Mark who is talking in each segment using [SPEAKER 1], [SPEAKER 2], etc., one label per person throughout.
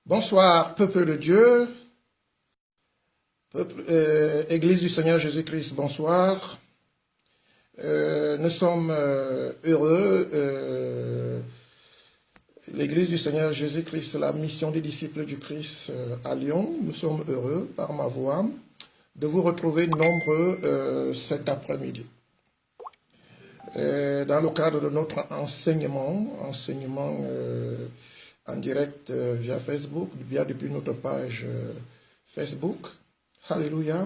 [SPEAKER 1] Bonsoir, peuple de Dieu, Église du Seigneur Jésus-Christ, bonsoir. Nous sommes heureux, l'Église du Seigneur Jésus-Christ, la mission des disciples du Christ à Lyon, nous sommes heureux, par ma voix, de vous retrouver nombreux cet après-midi. Dans le cadre de notre enseignement en direct via Facebook, depuis notre page Facebook. Alléluia.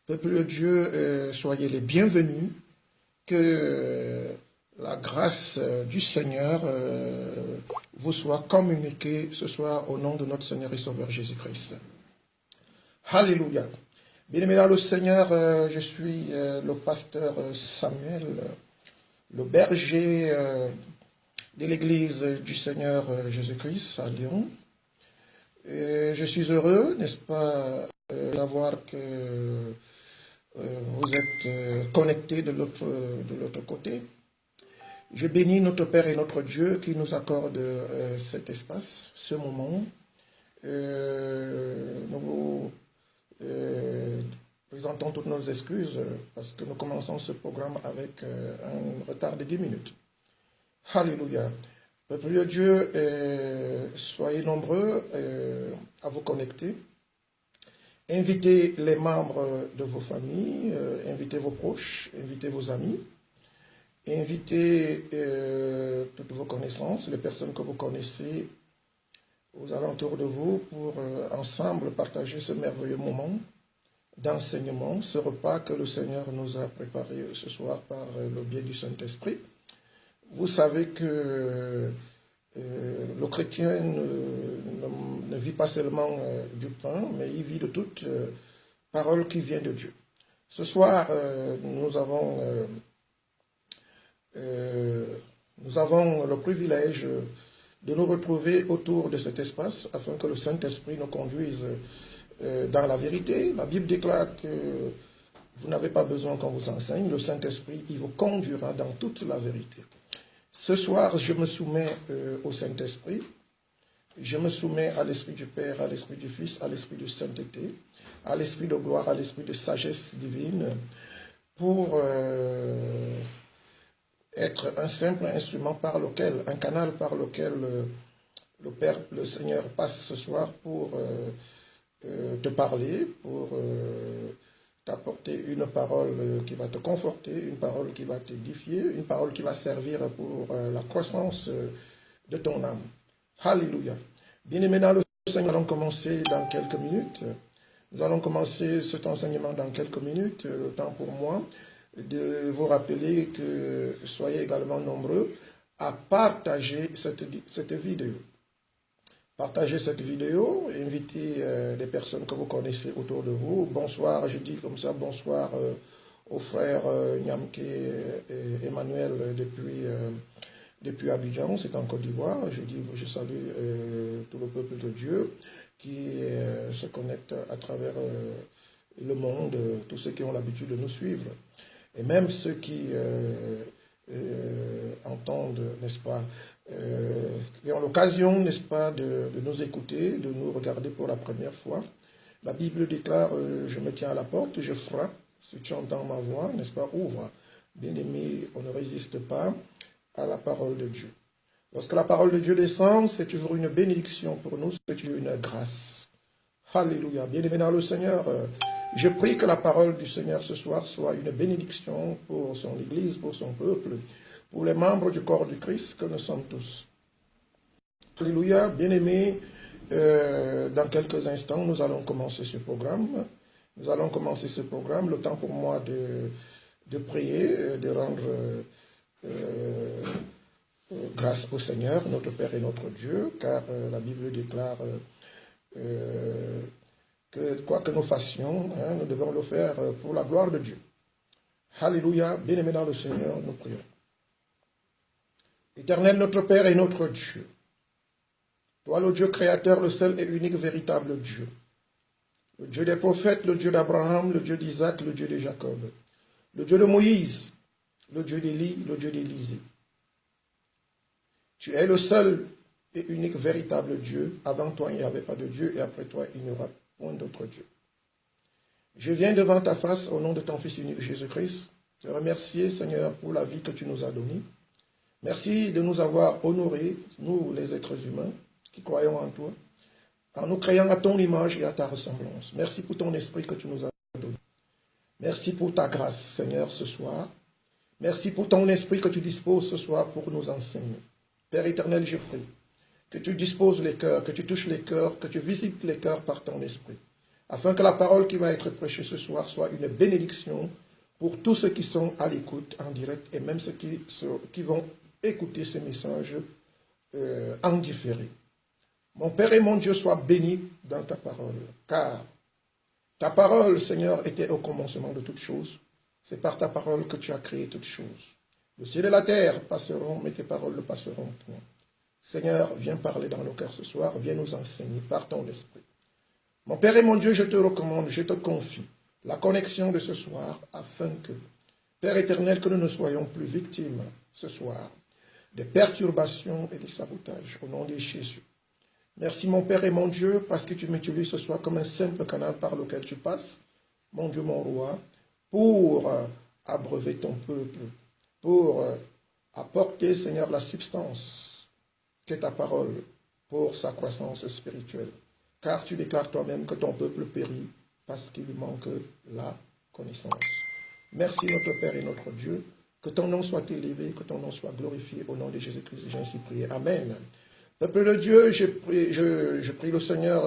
[SPEAKER 1] Peuple de Dieu, soyez les bienvenus. Que la grâce du Seigneur vous soit communiquée ce soir au nom de notre Seigneur et Sauveur Jésus-Christ. Alléluia. Bien-aimés dans le Seigneur, je suis le pasteur Samuel, le berger de l'Église du Seigneur Jésus-Christ à Lyon. Et je suis heureux, n'est-ce pas, d'avoir que vous êtes connectés de l'autre côté. Je bénis notre Père et notre Dieu qui nous accorde cet espace, ce moment. Nous vous présentons toutes nos excuses parce que nous commençons ce programme avec un retard de 10 minutes. Alléluia. Peuple de Dieu, soyez nombreux à vous connecter. Invitez les membres de vos familles, invitez vos proches, invitez vos amis, invitez toutes vos connaissances, les personnes que vous connaissez aux alentours de vous pour ensemble partager ce merveilleux moment d'enseignement, ce repas que le Seigneur nous a préparé ce soir par le biais du Saint-Esprit. Vous savez que le chrétien ne vit pas seulement du pain, mais il vit de toute parole qui vient de Dieu. Ce soir, nous avons le privilège de nous retrouver autour de cet espace afin que le Saint-Esprit nous conduise dans la vérité. La Bible déclare que vous n'avez pas besoin qu'on vous enseigne. Le Saint-Esprit, il vous conduira dans toute la vérité. Ce soir, je me soumets au Saint-Esprit, je me soumets à l'Esprit du Père, à l'Esprit du Fils, à l'Esprit de sainteté, à l'Esprit de gloire, à l'Esprit de sagesse divine, pour être un simple instrument par lequel, un canal par lequel le Père, le Seigneur passe ce soir pour te parler, pour t'apporter une parole qui va te conforter, une parole qui va t'édifier, une parole qui va servir pour la croissance de ton âme. Alléluia. Bien-aimés dans le Seigneur, nous allons commencer dans quelques minutes. Nous allons commencer cet enseignement dans quelques minutes. Le temps pour moi de vous rappeler que soyez également nombreux à partager cette vidéo. Partagez cette vidéo, invitez les personnes que vous connaissez autour de vous. Bonsoir, je dis comme ça, bonsoir aux frères Nyamke et Emmanuel depuis Abidjan, c'est en Côte d'Ivoire. Je salue tout le peuple de Dieu qui se connecte à travers le monde, tous ceux qui ont l'habitude de nous suivre. Et même ceux qui entendent, n'est-ce pas, qui ont l'occasion, n'est-ce pas, de nous écouter, de nous regarder pour la première fois. La Bible déclare, je me tiens à la porte, je frappe, si tu entends ma voix, n'est-ce pas, ouvre. Bien-aimé, on ne résiste pas à la parole de Dieu. Lorsque la parole de Dieu descend, c'est toujours une bénédiction pour nous, c'est toujours une grâce. Alléluia. Bien-aimé dans le Seigneur, je prie que la parole du Seigneur ce soir soit une bénédiction pour son Église, pour son peuple, pour les membres du corps du Christ que nous sommes tous. Alléluia, bien-aimés, dans quelques instants, nous allons commencer ce programme. Nous allons commencer ce programme, le temps pour moi de prier, de rendre grâce au Seigneur, notre Père et notre Dieu, car la Bible déclare que quoi que nous fassions, nous devons le faire pour la gloire de Dieu. Alléluia, bien-aimés dans le Seigneur, nous prions. Éternel, notre Père et notre Dieu, toi le Dieu créateur, le seul et unique véritable Dieu, le Dieu des prophètes, le Dieu d'Abraham, le Dieu d'Isaac, le Dieu de Jacob, le Dieu de Moïse, le Dieu d'Élie, le Dieu d'Élisée. Tu es le seul et unique véritable Dieu. Avant toi, il n'y avait pas de Dieu, et après toi, il n'y aura point d'autre Dieu. Je viens devant ta face au nom de ton Fils unique Jésus-Christ. Te remercier, Seigneur, pour la vie que tu nous as donnée. Merci de nous avoir honorés, nous les êtres humains, qui croyons en toi, en nous créant à ton image et à ta ressemblance. Merci pour ton esprit que tu nous as donné. Merci pour ta grâce, Seigneur, ce soir. Merci pour ton esprit que tu disposes ce soir pour nous enseigner. Père éternel, je prie que tu disposes les cœurs, que tu touches les cœurs, que tu visites les cœurs par ton esprit, afin que la parole qui va être prêchée ce soir soit une bénédiction pour tous ceux qui sont à l'écoute en direct et même ceux qui vont écouter ce message en différé. Mon Père et mon Dieu, sois béni dans ta parole, car ta parole, Seigneur, était au commencement de toutes choses. C'est par ta parole que tu as créé toutes choses. Le ciel et la terre passeront, mais tes paroles ne passeront point. Seigneur, viens parler dans nos cœurs ce soir, viens nous enseigner par ton esprit. Mon Père et mon Dieu, je te recommande, je te confie la connexion de ce soir, afin que, Père éternel, que nous ne soyons plus victimes ce soir des perturbations et des sabotages, au nom de Jésus. Merci mon Père et mon Dieu, parce que tu m'utilises ce soir comme un simple canal par lequel tu passes, mon Dieu, mon roi, pour abreuver ton peuple, pour apporter, Seigneur, la substance qu'est ta parole pour sa croissance spirituelle. Car tu déclares toi-même que ton peuple périt parce qu'il lui manque la connaissance. Merci notre Père et notre Dieu, que ton nom soit élevé, que ton nom soit glorifié au nom de Jésus-Christ. J'ai ainsi prié. Amen. Peuple de Dieu, je prie le Seigneur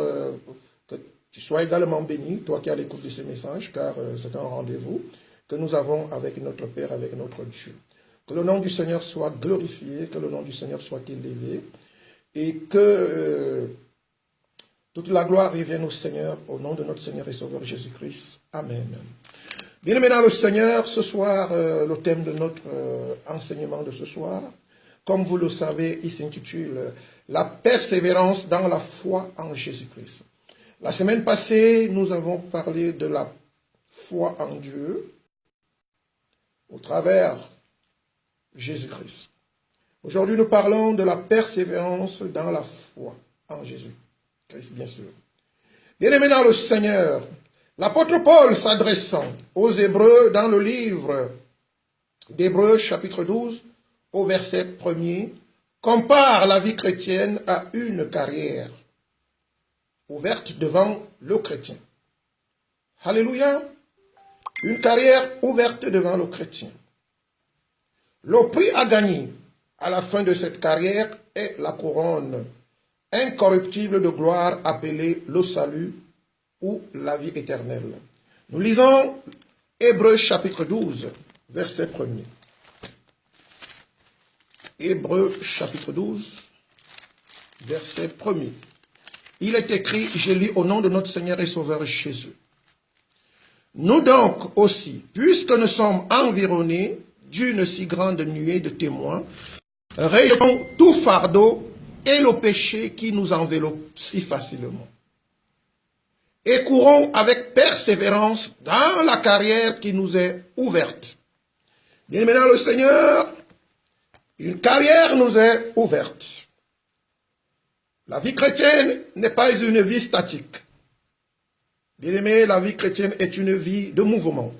[SPEAKER 1] que tu sois également béni, toi qui as l'écoute de ces messages, car c'est un rendez-vous que nous avons avec notre Père, avec notre Dieu. Que le nom du Seigneur soit glorifié, que le nom du Seigneur soit élevé, et que toute la gloire revienne au Seigneur, au nom de notre Seigneur et Sauveur Jésus-Christ. Amen. Bien-aimés dans le Seigneur, ce soir, le thème de notre enseignement de ce soir, comme vous le savez, il s'intitule « La persévérance dans la foi en Jésus-Christ ». La semaine passée, nous avons parlé de la foi en Dieu au travers Jésus-Christ. Aujourd'hui, nous parlons de la persévérance dans la foi en Jésus-Christ, bien sûr. Bien-aimés dans le Seigneur, l'apôtre Paul s'adressant aux Hébreux dans le livre d'Hébreux, chapitre 12, au verset 1er, compare la vie chrétienne à une carrière ouverte devant le chrétien. Alléluia! Une carrière ouverte devant le chrétien. Le prix à gagner à la fin de cette carrière est la couronne incorruptible de gloire appelée le salut ou la vie éternelle. Nous lisons Hébreux chapitre 12, verset 1er. Hébreux chapitre 12, verset 1er. Il est écrit, je lis au nom de notre Seigneur et Sauveur Jésus. Nous donc aussi, puisque nous sommes environnés d'une si grande nuée de témoins, rejetons tout fardeau et le péché qui nous enveloppe si facilement. Et courons avec persévérance dans la carrière qui nous est ouverte. Bien maintenant le Seigneur, une carrière nous est ouverte. La vie chrétienne n'est pas une vie statique. Bien-aimé, la vie chrétienne est une vie de mouvement.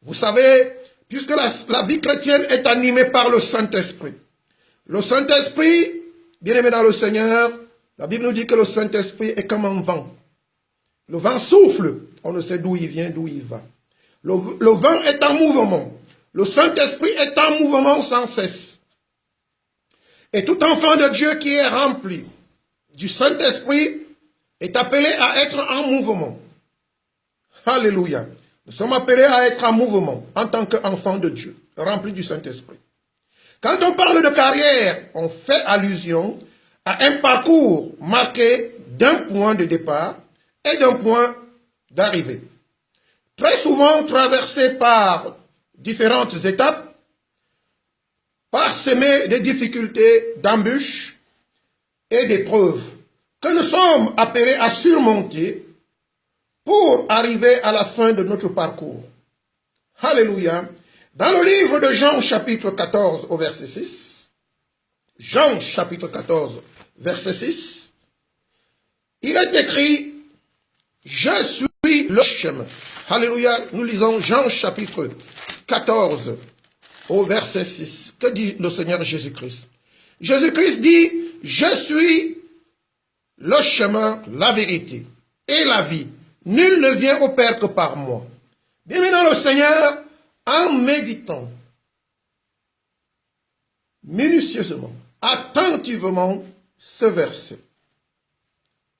[SPEAKER 1] Vous savez, puisque la vie chrétienne est animée par le Saint-Esprit. Le Saint-Esprit, bien-aimé dans le Seigneur, la Bible nous dit que le Saint-Esprit est comme un vent. Le vent souffle, on ne sait d'où il vient, d'où il va. Le vent est en mouvement. Le Saint-Esprit est en mouvement sans cesse. Et tout enfant de Dieu qui est rempli du Saint-Esprit est appelé à être en mouvement. Alléluia. Nous sommes appelés à être en mouvement en tant qu'enfants de Dieu, remplis du Saint-Esprit. Quand on parle de carrière, on fait allusion à un parcours marqué d'un point de départ et d'un point d'arrivée. Très souvent traversé par différentes étapes, parsemé de difficultés, d'embûches et d'épreuves que nous sommes appelés à surmonter pour arriver à la fin de notre parcours. Alléluia. Dans le livre de Jean chapitre 14 au verset 6, Jean chapitre 14 verset 6, il est écrit, je suis le chemin. Alléluia, nous lisons Jean chapitre 14 au verset 6. Que dit le Seigneur Jésus-Christ? Jésus-Christ dit, je suis le chemin, la vérité et la vie. Nul ne vient au Père que par moi. Bien maintenant, le Seigneur, en méditant minutieusement, attentivement ce verset,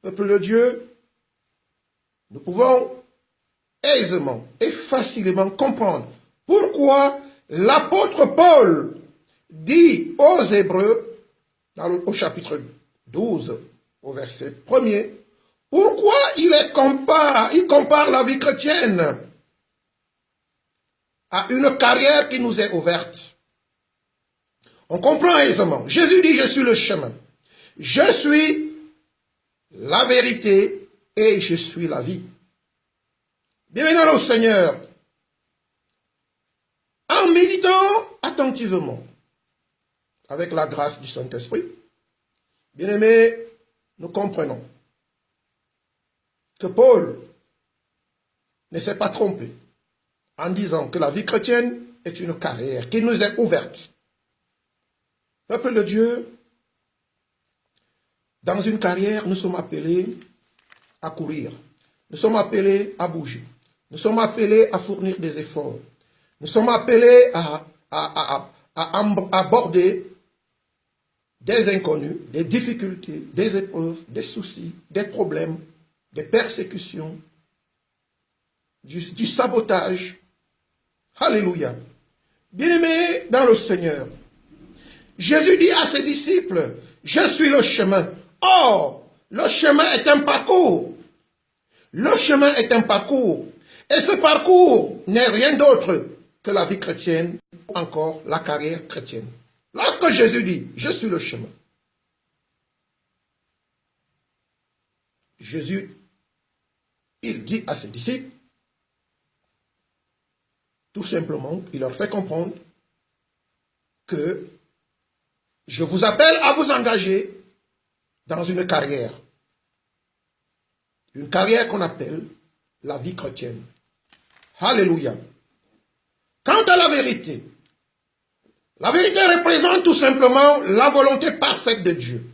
[SPEAKER 1] peuple de Dieu, nous pouvons aisément et facilement comprendre pourquoi l'apôtre Paul dit aux Hébreux, au chapitre 12, au verset 1er, pourquoi il compare la vie chrétienne à une carrière qui nous est ouverte. On comprend aisément. Jésus dit, je suis le chemin. Je suis la vérité et je suis la vie. Bienvenue au Seigneur. En méditant attentivement, avec la grâce du Saint-Esprit, bien-aimés, nous comprenons que Paul ne s'est pas trompé en disant que la vie chrétienne est une carrière qui nous est ouverte. Peuple de Dieu, dans une carrière, nous sommes appelés à courir. Nous sommes appelés à bouger. Nous sommes appelés à fournir des efforts. Nous sommes appelés à aborder des inconnus, des difficultés, des épreuves, des soucis, des problèmes, des persécutions, du sabotage. Alléluia. Bien-aimés dans le Seigneur, Jésus dit à ses disciples, je suis le chemin. Or, le chemin est un parcours. Le chemin est un parcours. Et ce parcours n'est rien d'autre que la vie chrétienne, ou encore la carrière chrétienne. Lorsque Jésus dit, je suis le chemin, Jésus, il dit à ses disciples, tout simplement, il leur fait comprendre que je vous appelle à vous engager dans une carrière qu'on appelle la vie chrétienne. Alléluia. Quant à la vérité représente tout simplement la volonté parfaite de Dieu,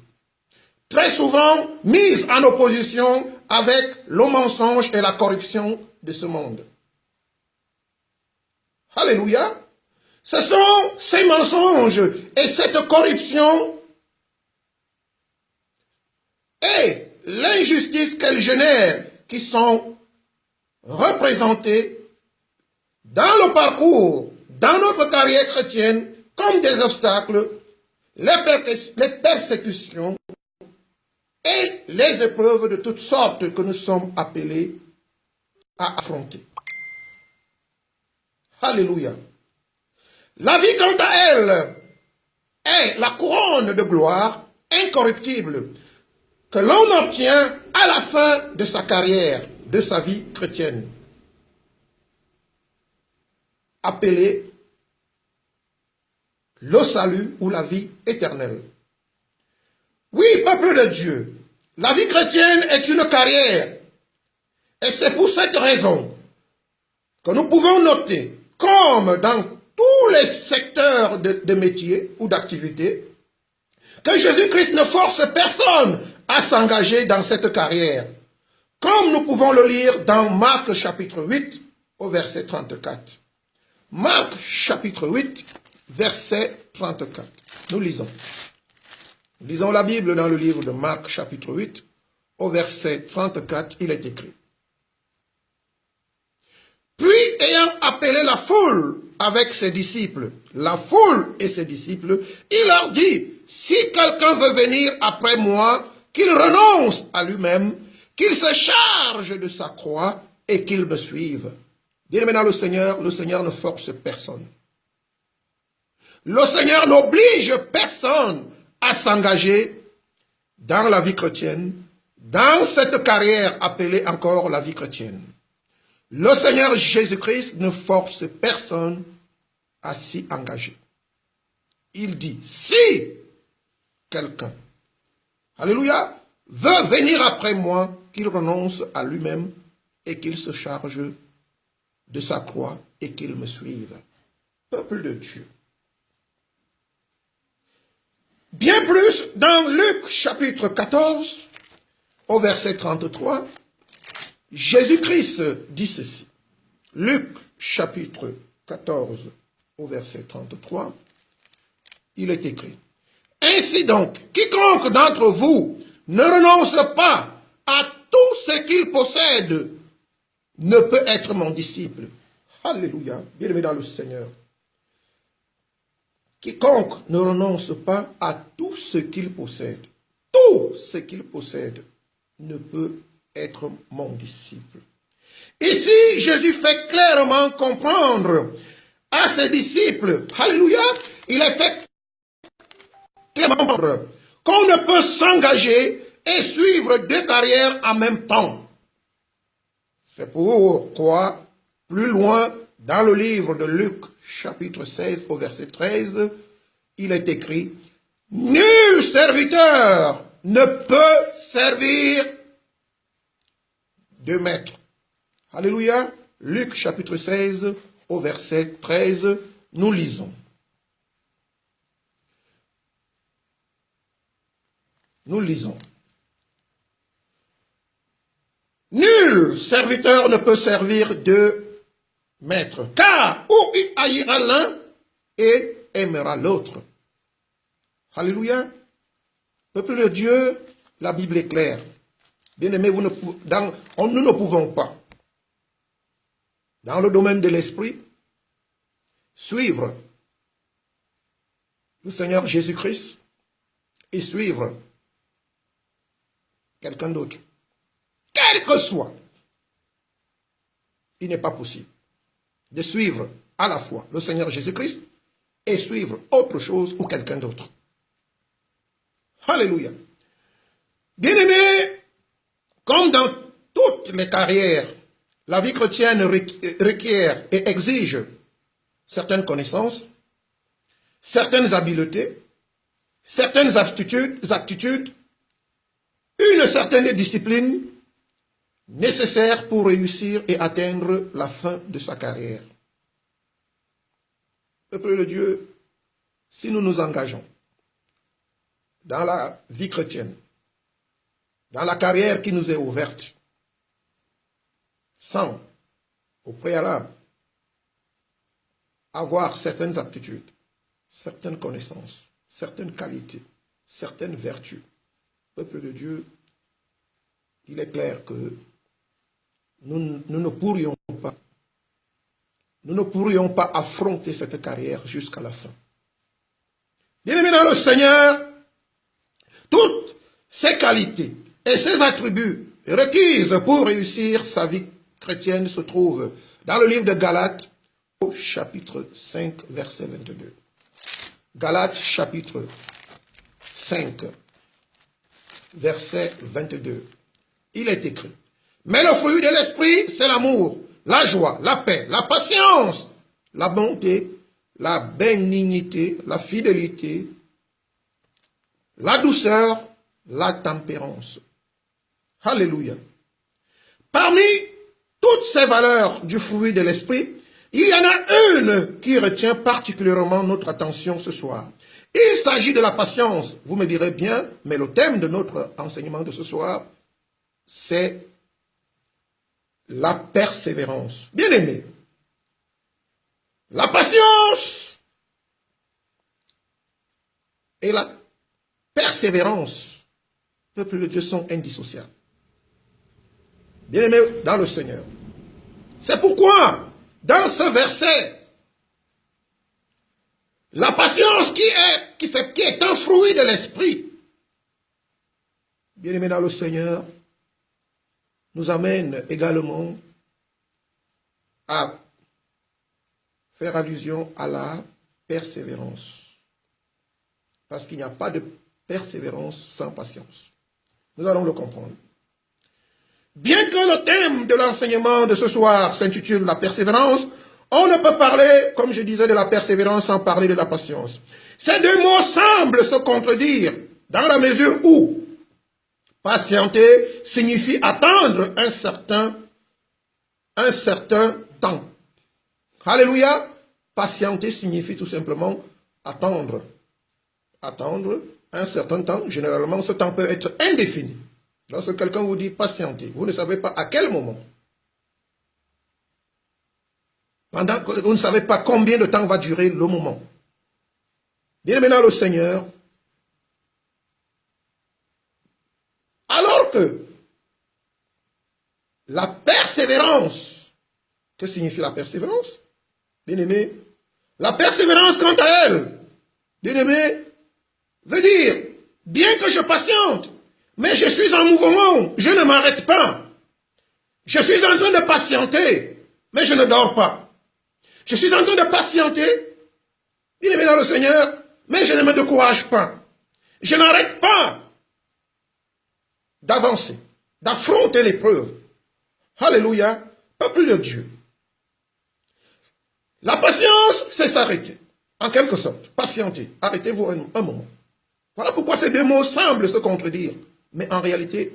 [SPEAKER 1] très souvent mise en opposition avec le mensonge et la corruption de ce monde. Alléluia. Ce sont ces mensonges et cette corruption et l'injustice qu'elles génèrent qui sont représentées dans le parcours, dans notre carrière chrétienne, comme des obstacles, les persécutions et les épreuves de toutes sortes que nous sommes appelés à affronter. Alléluia. La vie, quant à elle, est la couronne de gloire incorruptible que l'on obtient à la fin de sa carrière, de sa vie chrétienne. Appelée le salut ou la vie éternelle. Oui, peuple de Dieu, la vie chrétienne est une carrière. Et c'est pour cette raison que nous pouvons noter, comme dans tous les secteurs de métier ou d'activité, que Jésus-Christ ne force personne à s'engager dans cette carrière. Comme nous pouvons le lire dans Marc chapitre 8 au verset 34. Marc chapitre 8, verset 34. Nous lisons. Nous lisons la Bible dans le livre de Marc chapitre 8 au verset 34, il est écrit. Puis, ayant appelé la foule avec ses disciples, la foule et ses disciples, il leur dit, si quelqu'un veut venir après moi, qu'il renonce à lui-même, qu'il se charge de sa croix et qu'il me suive. Dis maintenant le Seigneur ne force personne. Le Seigneur n'oblige personne à s'engager dans la vie chrétienne, dans cette carrière appelée encore la vie chrétienne. Le Seigneur Jésus-Christ ne force personne à s'y engager. Il dit, si quelqu'un alléluia, veut venir après moi, qu'il renonce à lui-même et qu'il se charge de sa croix et qu'il me suive. Peuple de Dieu. Bien plus, dans Luc chapitre 14, au verset 33, Jésus-Christ dit ceci. Luc chapitre 14, au verset 33, il est écrit. Ainsi donc, quiconque d'entre vous ne renonce pas à tout ce qu'il possède ne peut être mon disciple. Alléluia, bien-aimé dans le Seigneur. Quiconque ne renonce pas à tout ce qu'il possède ne peut être mon disciple. Ici, Jésus fait clairement comprendre à ses disciples, alléluia, il a fait clairement comprendre qu'on ne peut s'engager et suivre deux carrières en même temps. C'est pourquoi, plus loin, dans le livre de Luc, chapitre 16, au verset 13, il est écrit, « Nul serviteur ne peut servir deux maîtres. » Alléluia. Luc, chapitre 16, au verset 13, nous lisons. Nous lisons. Nul serviteur ne peut servir deux maîtres, car ou il haïra l'un et aimera l'autre. Alléluia. Peuple de Dieu, la Bible est claire. Bien-aimés, nous ne pouvons pas, dans le domaine de l'esprit, suivre le Seigneur Jésus-Christ et suivre quelqu'un d'autre. Quel que soit, il n'est pas possible de suivre à la fois le Seigneur Jésus-Christ et suivre autre chose ou quelqu'un d'autre. Alléluia. Bien-aimés, comme dans toutes les carrières, la vie chrétienne requiert et exige certaines connaissances, certaines habiletés, certaines aptitudes, une certaine discipline nécessaire pour réussir et atteindre la fin de sa carrière. Peuple de Dieu, si nous nous engageons dans la vie chrétienne, dans la carrière qui nous est ouverte, sans, au préalable, avoir certaines aptitudes, certaines connaissances, certaines qualités, certaines vertus, peuple de Dieu, il est clair que nous ne pourrions pas affronter cette carrière jusqu'à la fin. Bien-aimés dans le Seigneur, toutes ces qualités et ces attributs requises pour réussir sa vie chrétienne se trouvent dans le livre de Galates, au chapitre 5, verset 22. Galates, chapitre 5, verset 22. Il est écrit, « Mais le fruit de l'esprit, c'est l'amour, la joie, la paix, la patience, la bonté, la bénignité, la fidélité, la douceur, la tempérance. » Alléluia. Parmi toutes ces valeurs du fruit de l'esprit, il y en a une qui retient particulièrement notre attention ce soir. Il s'agit de la patience. Vous me direz bien, mais le thème de notre enseignement de ce soir, c'est la persévérance. Bien-aimés, la patience et la persévérance, peuple de Dieu, sont indissociables. Bien-aimés dans le Seigneur. C'est pourquoi, dans ce verset, la patience qui est un fruit de l'esprit, bien-aimés dans le Seigneur, nous amène également à faire allusion à la persévérance. Parce qu'il n'y a pas de persévérance sans patience. Nous allons le comprendre. Bien que le thème de l'enseignement de ce soir s'intitule la persévérance, on ne peut parler, comme je disais, de la persévérance sans parler de la patience. Ces deux mots semblent se contredire dans la mesure où Patienter signifie attendre un certain temps. Alléluia. Patienter signifie tout simplement attendre. Attendre un certain temps. Généralement, ce temps peut être indéfini. Lorsque quelqu'un vous dit patienter, vous ne savez pas à quel moment. Pendant que vous ne savez pas combien de temps va durer le moment. Bien maintenant le Seigneur, alors que la persévérance, que signifie la persévérance? Bien-aimé, la persévérance quant à elle, bien-aimé, veut dire, bien que je patiente, mais je suis en mouvement, je ne m'arrête pas. Je suis en train de patienter, mais je ne dors pas. Je suis en train de patienter, bien-aimé dans le Seigneur, mais je ne me décourage pas. Je n'arrête pas d'avancer, d'affronter l'épreuve. Alléluia, peuple de Dieu. La patience, c'est s'arrêter. En quelque sorte, patienter. Arrêtez-vous un moment. Voilà pourquoi ces deux mots semblent se contredire. Mais en réalité,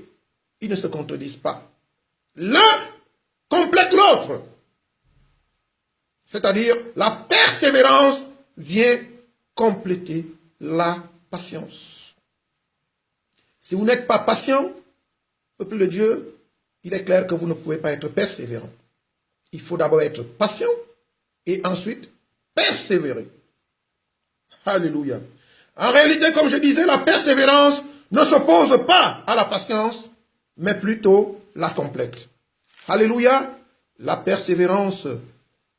[SPEAKER 1] ils ne se contredisent pas. L'un complète l'autre. C'est-à-dire, la persévérance vient compléter la patience. Si vous n'êtes pas patient, peuple de Dieu, il est clair que vous ne pouvez pas être persévérant. Il faut d'abord être patient et ensuite persévérer. Alléluia. En réalité, comme je disais, la persévérance ne s'oppose pas à la patience, mais plutôt la complète. Alléluia. La persévérance,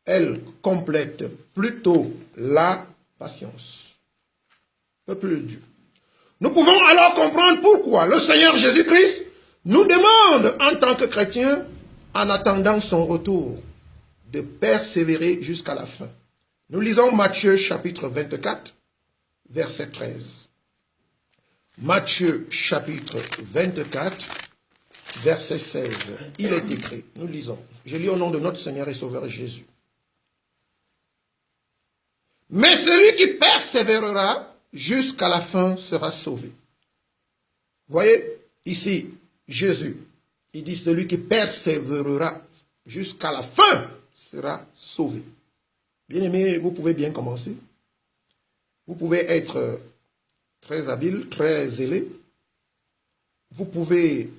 [SPEAKER 1] elle complète plutôt la patience. Peuple de Dieu. Nous pouvons alors comprendre pourquoi le Seigneur Jésus-Christ nous demande en tant que chrétiens, en attendant son retour, de persévérer jusqu'à la fin. Nous lisons Matthieu chapitre 24, verset 13. Matthieu chapitre 24, verset 16. Il est écrit, nous lisons, je lis au nom de notre Seigneur et Sauveur Jésus. Mais celui qui persévérera jusqu'à la fin sera sauvé. Voyez, ici, Jésus, il dit celui qui persévérera jusqu'à la fin sera sauvé. Bien-aimé, vous pouvez bien commencer. Vous pouvez être très habile, très zélé. Vous pouvez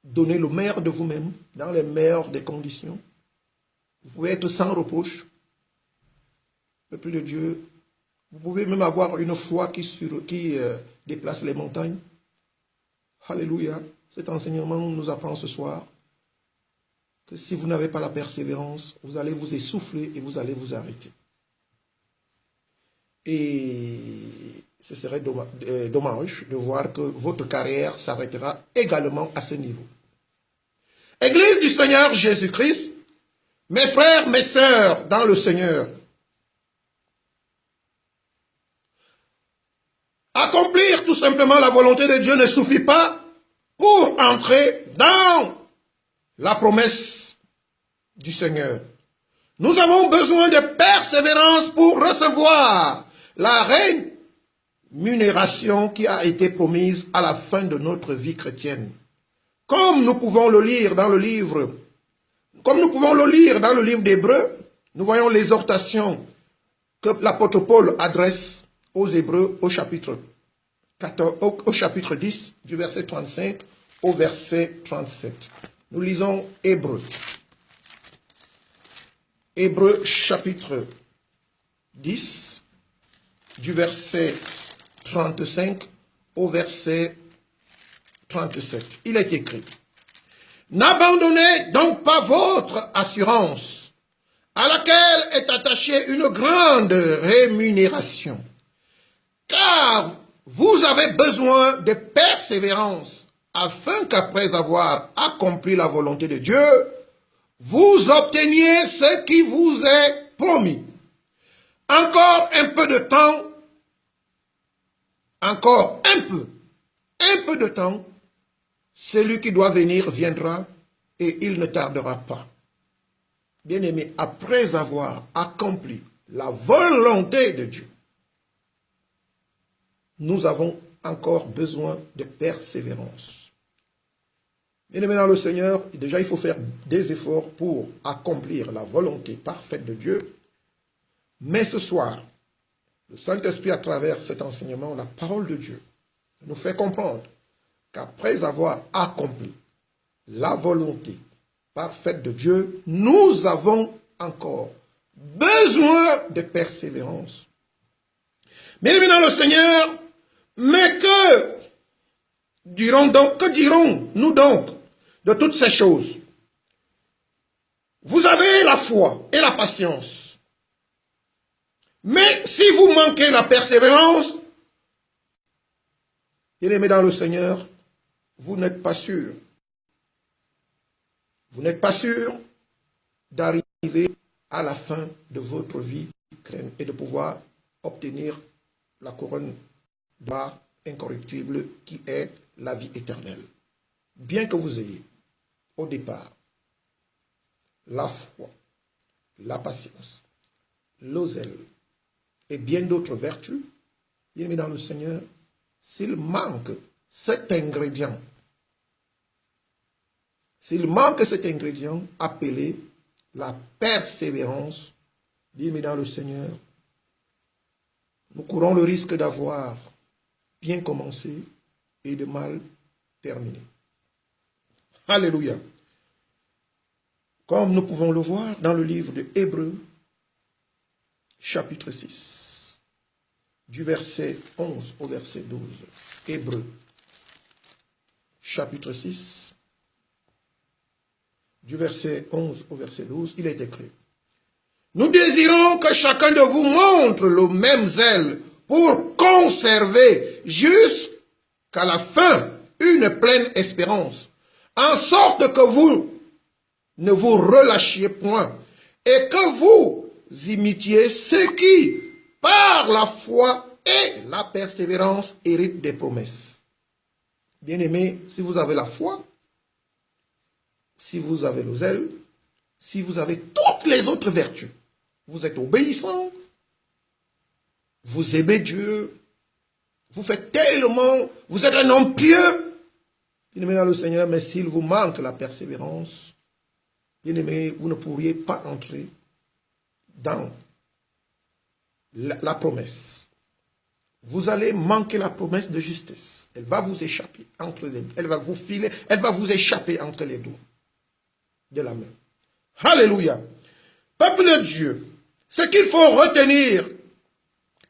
[SPEAKER 1] donner le meilleur de vous-même dans les meilleures des conditions. Vous pouvez être sans reproche. Peuple de Dieu, vous pouvez même avoir une foi qui déplace les montagnes. Alléluia. Cet enseignement nous apprend ce soir que si vous n'avez pas la persévérance, vous allez vous essouffler et vous allez vous arrêter. Et ce serait dommage de voir que votre carrière s'arrêtera également à ce niveau. Église du Seigneur Jésus-Christ, mes frères, mes sœurs dans le Seigneur, accomplir tout simplement la volonté de Dieu ne suffit pas pour entrer dans la promesse du Seigneur. Nous avons besoin de persévérance pour recevoir la rémunération qui a été promise à la fin de notre vie chrétienne. Comme nous pouvons le lire dans le livre, d'Hébreux, nous voyons l'exhortation que l'apôtre Paul adresse aux Hébreux au chapitre 10, du verset 35 au verset 37. Nous lisons Hébreux. Hébreux chapitre 10, du verset 35 au verset 37. Il est écrit: n'abandonnez donc pas votre assurance, à laquelle est attachée une grande rémunération, car vous avez besoin de persévérance, afin qu'après avoir accompli la volonté de Dieu, vous obteniez ce qui vous est promis. Encore un peu de temps, encore un peu de temps, celui qui doit venir viendra et il ne tardera pas. Bien-aimés, après avoir accompli la volonté de Dieu, nous avons encore besoin de persévérance. Bien-aimés dans le Seigneur, déjà il faut faire des efforts pour accomplir la volonté parfaite de Dieu. Mais ce soir, le Saint-Esprit, à travers cet enseignement, la parole de Dieu, nous fait comprendre qu'après avoir accompli la volonté parfaite de Dieu, nous avons encore besoin de persévérance. Bien-aimés dans le Seigneur, mais que dirons-nous donc de toutes ces choses? Vous avez la foi et la patience. Mais si vous manquez la persévérance, bien-aimés dans le Seigneur, vous n'êtes pas sûr. Vous n'êtes pas sûr d'arriver à la fin de votre vie et de pouvoir obtenir la couronne d'or incorruptible qui est la vie éternelle. Bien que vous ayez au départ la foi, la patience, le zèle et bien d'autres vertus, bien aimé dans le Seigneur, s'il manque cet ingrédient, appelé la persévérance, bien aimé dans le Seigneur, nous courons le risque d'avoir bien commencé et de mal terminé. Alléluia. Comme nous pouvons le voir dans le livre de Hébreux, chapitre 6, du verset 11 au verset 12. Hébreux, chapitre 6, du verset 11 au verset 12, il est écrit: nous désirons que chacun de vous montre le même zèle pour conserver jusqu'à la fin une pleine espérance, en sorte que vous ne vous relâchiez point et que vous imitiez ceux qui, par la foi et la persévérance, héritent des promesses. Bien-aimés, si vous avez la foi, si vous avez le zèle, si vous avez toutes les autres vertus, vous êtes obéissant, vous aimez Dieu, vous faites tellement, vous êtes un homme pieux, bien-aimé dans le Seigneur, mais s'il vous manque la persévérance, bien-aimé, vous ne pourriez pas entrer dans la promesse. Vous allez manquer la promesse de justice. Elle va vous échapper entre les deux. Elle va vous filer, elle va vous échapper entre les doigts de la main. Alléluia. Peuple de Dieu, ce qu'il faut retenir,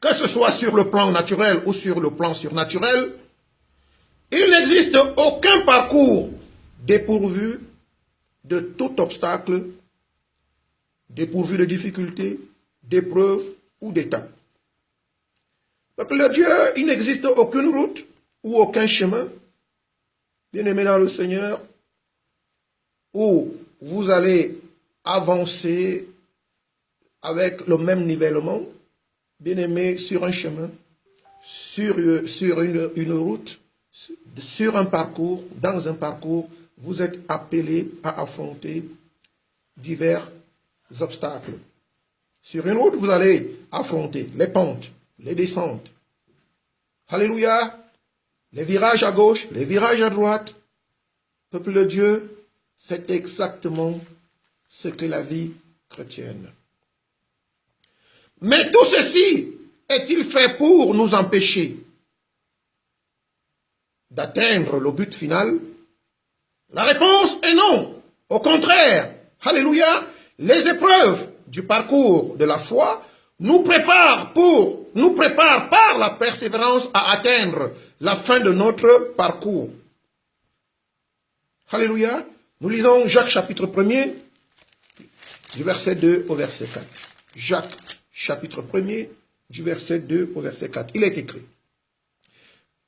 [SPEAKER 1] que ce soit sur le plan naturel ou sur le plan surnaturel, il n'existe aucun parcours dépourvu de tout obstacle, dépourvu de difficultés, d'épreuves ou d'étapes. Peuple de Dieu, il n'existe aucune route ou aucun chemin, bien-aimé dans le Seigneur, où vous allez avancer avec le même nivellement, bien-aimé, sur un chemin, sur une route, sur un parcours, dans un parcours, vous êtes appelés à affronter divers obstacles. Sur une route, vous allez affronter les pentes, les descentes. Alléluia. Les virages à gauche, les virages à droite. Peuple de Dieu, c'est exactement ce que la vie chrétienne. Mais tout ceci est-il fait pour nous empêcher d'atteindre le but final? La réponse est non. Au contraire, alléluia, les épreuves du parcours de la foi nous préparent par la persévérance à atteindre la fin de notre parcours. Alléluia. Nous lisons Jacques chapitre 1er, du verset 2 au verset 4. Jacques chapitre 1er, du verset 2 au verset 4. Il est écrit: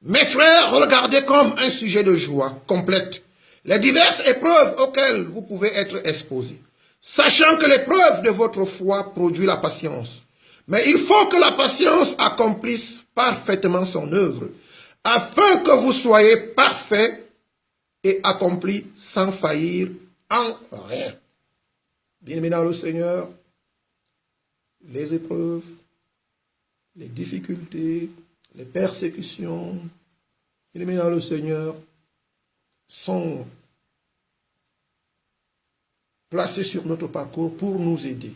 [SPEAKER 1] mes frères, regardez comme un sujet de joie complète les diverses épreuves auxquelles vous pouvez être exposés, sachant que l'épreuve de votre foi produit la patience. Mais il faut que la patience accomplisse parfaitement son œuvre, afin que vous soyez parfaits et accomplis sans faillir en rien. Bien-aimés dans le Seigneur, les épreuves, les difficultés, les persécutions, bien-aimés dans le Seigneur, sont placés sur notre parcours pour nous aider,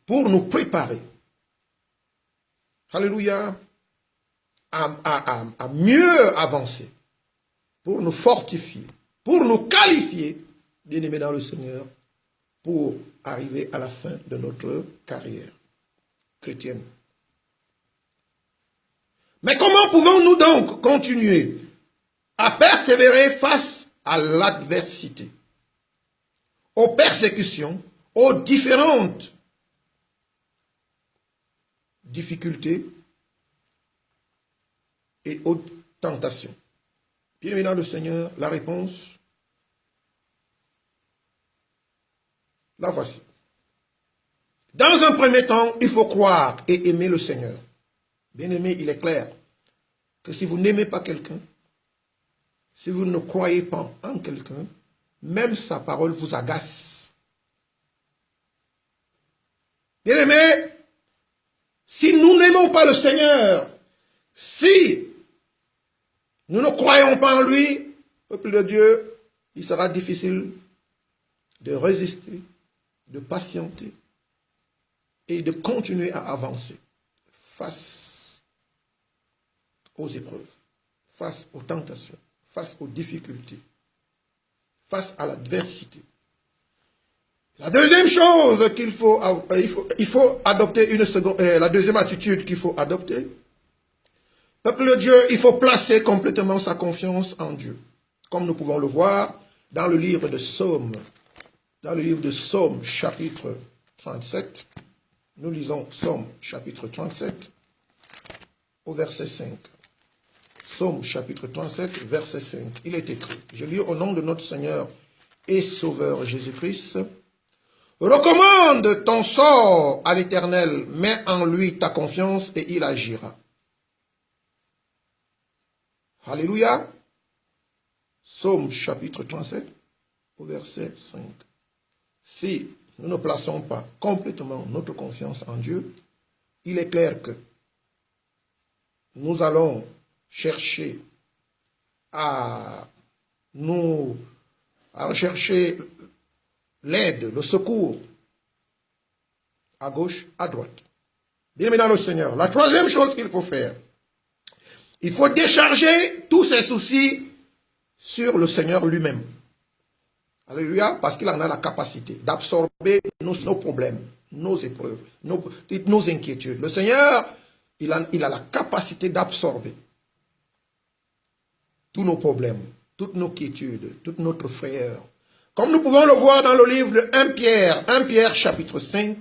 [SPEAKER 1] pour nous préparer, alléluia, à mieux avancer, pour nous fortifier, pour nous qualifier, bien-aimés dans le Seigneur, pour arriver à la fin de notre carrière chrétienne. Mais comment pouvons-nous donc continuer à persévérer face à l'adversité, aux persécutions, aux différentes difficultés et aux tentations? Bien-aimés dans le Seigneur, la réponse, la voici. Dans un premier temps, il faut croire et aimer le Seigneur. Bien-aimé, il est clair que si vous n'aimez pas quelqu'un, si vous ne croyez pas en quelqu'un, même sa parole vous agace. Bien-aimé, si nous n'aimons pas le Seigneur, si nous ne croyons pas en lui, peuple de Dieu, il sera difficile de résister, de patienter et de continuer à avancer face aux épreuves, face aux tentations, face aux difficultés, face à l'adversité. La deuxième chose qu'il faut, il faut adopter la deuxième attitude qu'il faut adopter, peuple de Dieu, il faut placer complètement sa confiance en Dieu. Comme nous pouvons le voir dans le livre de Psaume, chapitre 37, nous lisons Psaume chapitre 37 au verset 5. Psaume chapitre 37, verset 5. Il est écrit, je lis au nom de notre Seigneur et Sauveur Jésus-Christ, recommande ton sort à l'Éternel, mets en lui ta confiance et il agira. Alléluia. Psaume chapitre 37 au verset 5. Si nous ne plaçons pas complètement notre confiance en Dieu, il est clair que nous allons chercher à rechercher l'aide, le secours à gauche, à droite. Bien-aimés dans le Seigneur, la troisième chose qu'il faut faire, il faut décharger tous ses soucis sur le Seigneur lui-même. Alléluia, parce qu'il en a la capacité d'absorber nos problèmes, nos épreuves, nos inquiétudes. Le Seigneur, il a la capacité d'absorber tous nos problèmes, toutes nos quiétudes, toute notre frayeur. Comme nous pouvons le voir dans le livre de 1 Pierre chapitre 5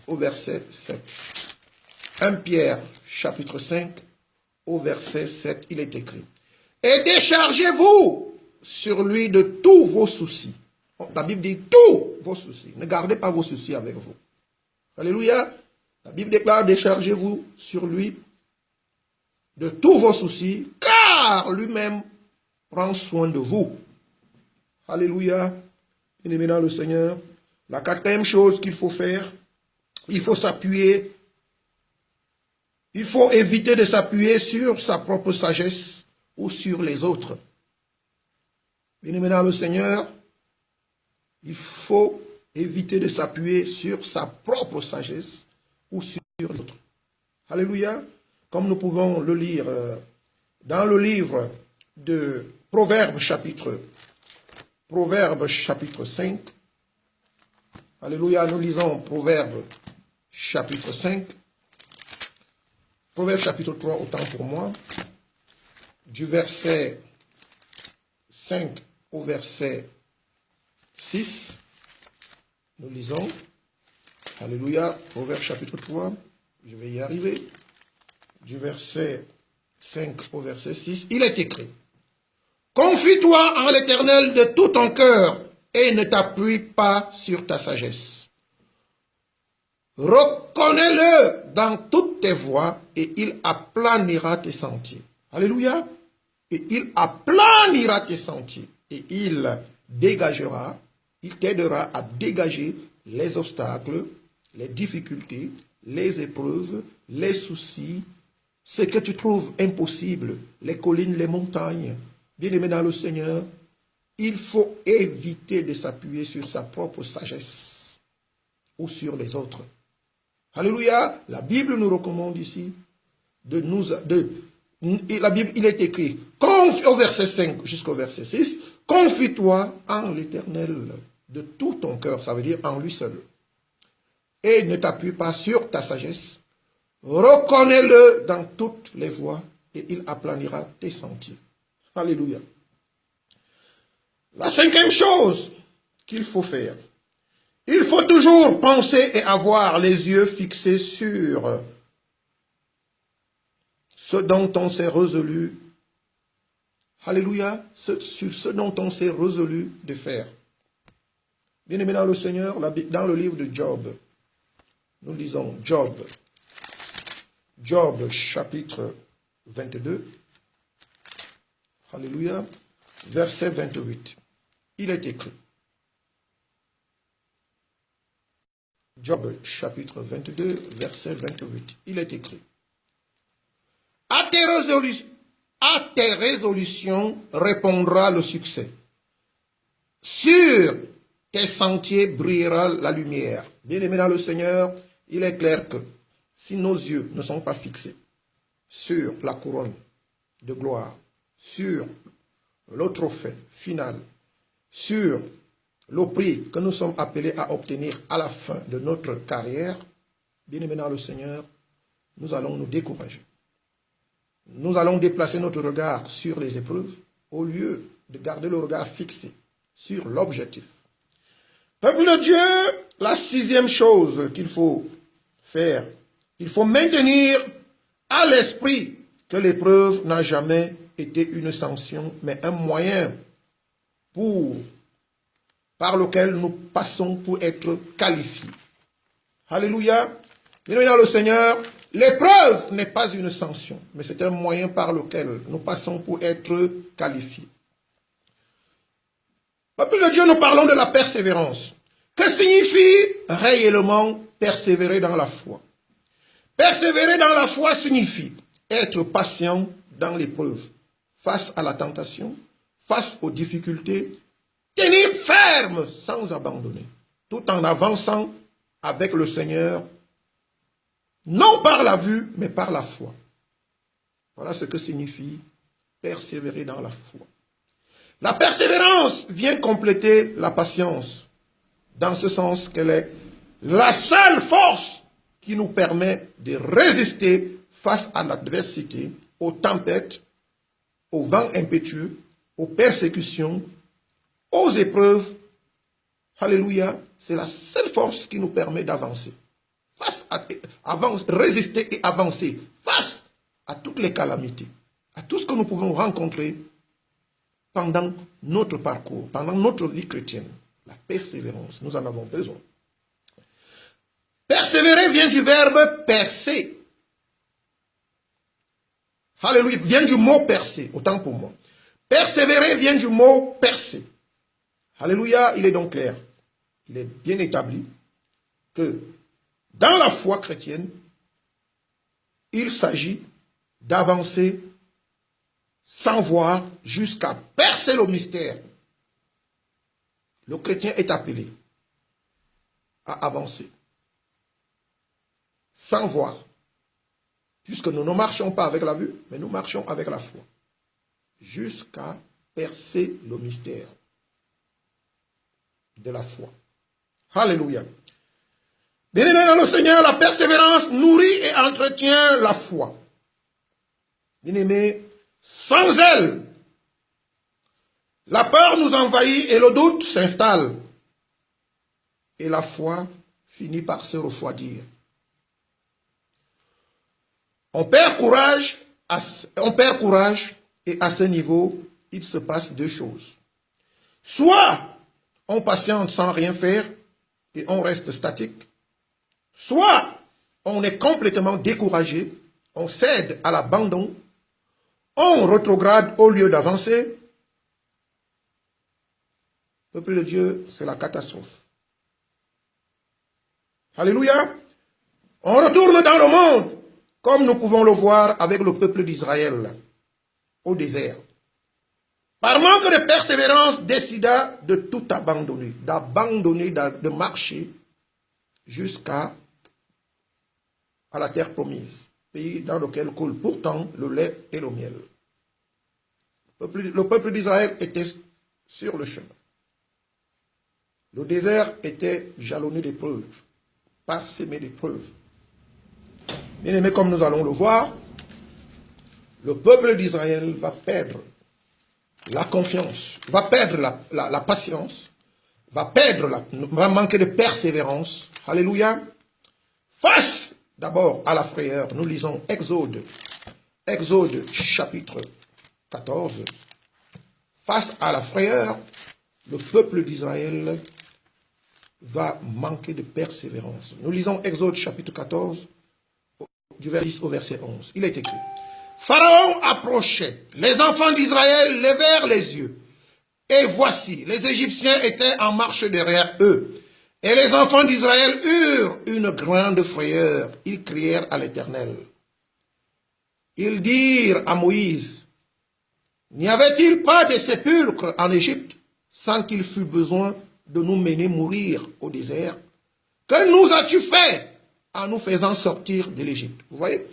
[SPEAKER 1] au verset 7. 1 Pierre chapitre 5 au verset 7, il est écrit. Et déchargez-vous sur lui de tous vos soucis. La Bible dit tous vos soucis. Ne gardez pas vos soucis avec vous. Alléluia. La Bible déclare, déchargez-vous sur lui de tous vos soucis, car lui-même prend soin de vous. Alléluia. Bien-aimé dans le Seigneur. La quatrième chose qu'il faut faire, il faut s'appuyer. Il faut éviter de s'appuyer sur sa propre sagesse ou sur les autres. Bien-aimé dans le Seigneur, il faut éviter de s'appuyer sur sa propre sagesse ou sur les autres. Alléluia. Comme nous pouvons le lire dans le livre de Proverbes chapitre 5. Alléluia, nous lisons Proverbes chapitre 5. Proverbes chapitre 3, autant pour moi. Du verset 5 au verset 6. Nous lisons. Alléluia, Proverbes chapitre 3. Je vais y arriver. Du verset 5 au verset 6. Il est écrit. Confie-toi en l'Éternel de tout ton cœur et ne t'appuie pas sur ta sagesse. Reconnais-le dans toutes tes voies et il aplanira tes sentiers. Alléluia. Et il aplanira tes sentiers et il dégagera, il t'aidera à dégager les obstacles, les difficultés, les épreuves, les soucis, ce que tu trouves impossible, les collines, les montagnes. Bien-aimé dans le Seigneur, il faut éviter de s'appuyer sur sa propre sagesse ou sur les autres. Alléluia. La Bible nous recommande ici la Bible, il est écrit, au verset 5 jusqu'au verset 6, confie-toi en l'Éternel de tout ton cœur, ça veut dire en lui seul. Et ne t'appuie pas sur ta sagesse, reconnais-le dans toutes les voies et il aplanira tes sentiers. Alléluia. La cinquième chose qu'il faut faire, il faut toujours penser et avoir les yeux fixés sur ce dont on s'est résolu. Alléluia, sur ce dont on s'est résolu de faire. Bien-aimé dans le Seigneur, dans le livre de Job, nous lisons Job chapitre 22, alléluia, verset 28. Il est écrit, Job chapitre 22, verset 28, il est écrit, à tes résolutions répondra le succès. Sur tes sentiers brillera la lumière. Bien-aimé dans le Seigneur, il est clair que si nos yeux ne sont pas fixés sur la couronne de gloire, sur le trophée final, sur le prix que nous sommes appelés à obtenir à la fin de notre carrière, bien-aimé dans le Seigneur, nous allons nous décourager. Nous allons déplacer notre regard sur les épreuves au lieu de garder le regard fixé sur l'objectif. Peuple de Dieu, la sixième chose qu'il faut faire, il faut maintenir à l'esprit que l'épreuve n'a jamais été une sanction, mais un moyen par lequel nous passons pour être qualifiés. Alléluia. Bien dans le Seigneur, l'épreuve n'est pas une sanction, mais c'est un moyen par lequel nous passons pour être qualifiés. Peuple de Dieu, nous parlons de la persévérance. Que signifie réellement persévérer dans la foi? Persévérer dans la foi signifie être patient dans l'épreuve, face à la tentation, face aux difficultés, tenir ferme sans abandonner, tout en avançant avec le Seigneur, non par la vue, mais par la foi. Voilà ce que signifie persévérer dans la foi. La persévérance vient compléter la patience, dans ce sens qu'elle est la seule force qui nous permet de résister face à l'adversité, aux tempêtes, aux vents impétueux, aux persécutions, aux épreuves. Alléluia, c'est la seule force qui nous permet d'avancer. Résister et avancer face à toutes les calamités, à tout ce que nous pouvons rencontrer pendant notre parcours, pendant notre vie chrétienne. La persévérance, nous en avons besoin. Persévérer vient du verbe percer. Alléluia, vient du mot percer, autant pour moi. Persévérer vient du mot percer. Alléluia, il est donc clair, il est bien établi que dans la foi chrétienne, il s'agit d'avancer sans voir jusqu'à percer le mystère. Le chrétien est appelé à avancer sans voir, puisque nous ne marchons pas avec la vue, mais nous marchons avec la foi, jusqu'à percer le mystère de la foi. Alléluia. Bien-aimés dans le Seigneur, la persévérance nourrit et entretient la foi. Bien-aimés, sans elle, la peur nous envahit et le doute s'installe. Et la foi finit par se refroidir. On perd courage et à ce niveau, il se passe deux choses. Soit on patiente sans rien faire et on reste statique. Soit on est complètement découragé, on cède à l'abandon, on rétrograde au lieu d'avancer. Peuple de Dieu, c'est la catastrophe. Alléluia. On retourne dans le monde, comme nous pouvons le voir avec le peuple d'Israël au désert. par manque de persévérance, décida de tout abandonner, de marcher jusqu'à la terre promise, pays dans lequel coule pourtant le lait et le miel. Le peuple d'Israël était sur le chemin. Le désert était jalonné d'épreuves, parsemé d'épreuves. Bien aimé, comme nous allons le voir, le peuple d'Israël va perdre la confiance, va perdre la patience, va manquer de persévérance. Alléluia. Face d'abord à la frayeur, nous lisons Exode chapitre 14. Face à la frayeur, le peuple d'Israël va manquer de persévérance. Nous lisons Exode chapitre 14, du verset 10 au verset 11. Il est écrit: Pharaon approchait, les enfants d'Israël levèrent les yeux, et voici, les Égyptiens étaient en marche derrière eux. Et les enfants d'Israël eurent une grande frayeur. Ils crièrent à l'Éternel. Ils dirent à Moïse: N'y avait-il pas de sépulcres en Égypte, sans qu'il fût besoin de nous mener mourir au désert? Que nous as-tu fait en nous faisant sortir de l'Égypte? Vous voyez,